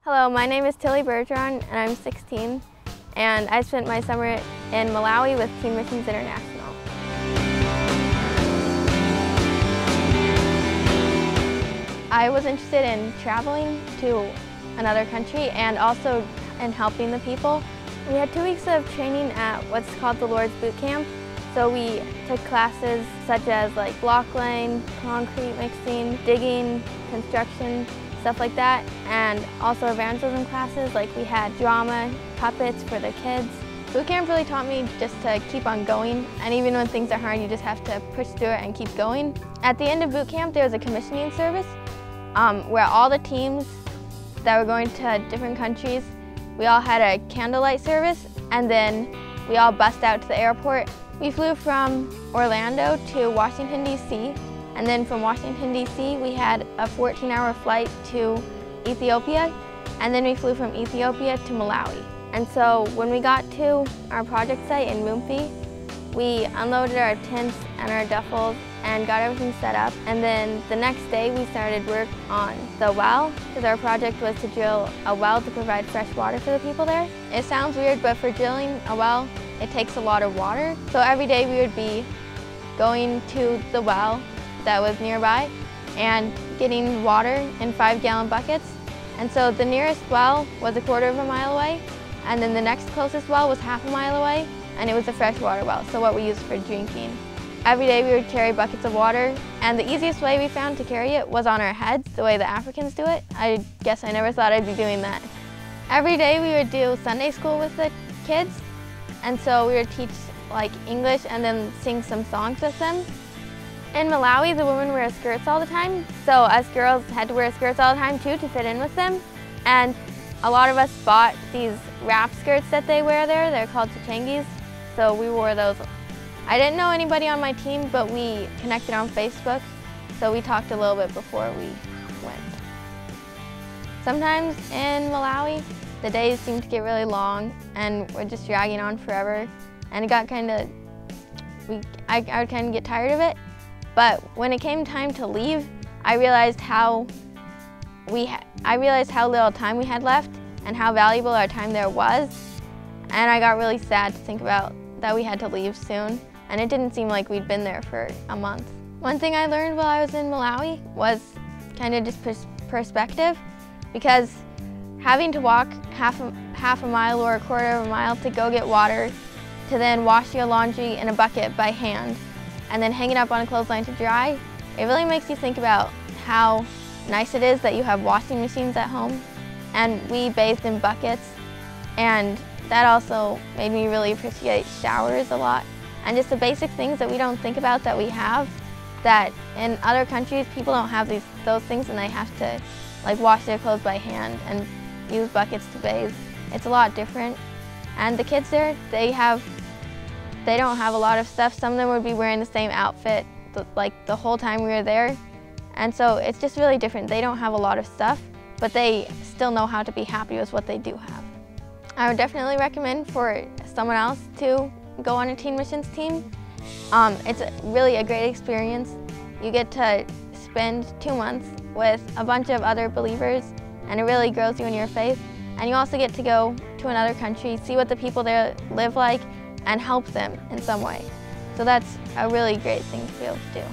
Hello, my name is Tilly Bergeron and I'm 16, and I spent my summer in Malawi with Teen Missions International. I was interested in traveling to another country and also in helping the people. We had 2 weeks of training at what's called the Lord's Boot Camp. So we took classes such as like block laying, concrete mixing, digging, construction, stuff like that, and also evangelism classes. Like we had drama, puppets for the kids. Boot camp really taught me just to keep on going, and even when things are hard, you just have to push through it and keep going. At the end of boot camp, there was a commissioning service where all the teams that were going to different countries, we all had a candlelight service, and then we all bussed out to the airport. We flew from Orlando to Washington, D.C., and then from Washington, D.C., we had a 14-hour flight to Ethiopia, and then we flew from Ethiopia to Malawi. And so when we got to our project site in Mumfi, we unloaded our tents and our duffels and got everything set up. And then the next day we started work on the well, because our project was to drill a well to provide fresh water for the people there. It sounds weird, but for drilling a well, it takes a lot of water. So every day we would be going to the well that was nearby and getting water in 5-gallon buckets. And so the nearest well was 1/4 of a mile away, and then the next closest well was 1/2 a mile away, and it was a freshwater well, so what we used for drinking. Every day we would carry buckets of water, and the easiest way we found to carry it was on our heads, the way the Africans do it. I guess I never thought I'd be doing that. Every day we would do Sunday school with the kids, and so we would teach like English and then sing some songs with them. In Malawi, the women wear skirts all the time, so us girls had to wear skirts all the time too to fit in with them. And a lot of us bought these wrap skirts that they wear there. They're called chichengis, so we wore those. I didn't know anybody on my team, but we connected on Facebook, so we talked a little bit before we went. Sometimes in Malawi, the days seemed to get really long and we're just dragging on forever, and it got I would kind of get tired of it. But when it came time to leave, I realized how little time we had left and how valuable our time there was. And I got really sad to think about that we had to leave soon, and it didn't seem like we'd been there for a month. One thing I learned while I was in Malawi was kind of just perspective, because having to walk half a mile or 1/4 of a mile to go get water, to then wash your laundry in a bucket by hand, and then hang it up on a clothesline to dry, it really makes you think about how nice it is that you have washing machines at home. And we bathed in buckets, and that also made me really appreciate showers a lot, and just the basic things that we don't think about that we have, that in other countries people don't have those things, and they have to like wash their clothes by hand and use buckets to bathe. It's a lot different. And the kids there, they don't have a lot of stuff. Some of them would be wearing the same outfit like the whole time we were there. And so it's just really different. They don't have a lot of stuff, but they still know how to be happy with what they do have. I would definitely recommend for someone else to go on a teen missions team. It's really a great experience. You get to spend 2 months with a bunch of other believers, and it really grows you in your faith. And you also get to go to another country, see what the people there live like, and help them in some way. So that's a really great thing to be able to do.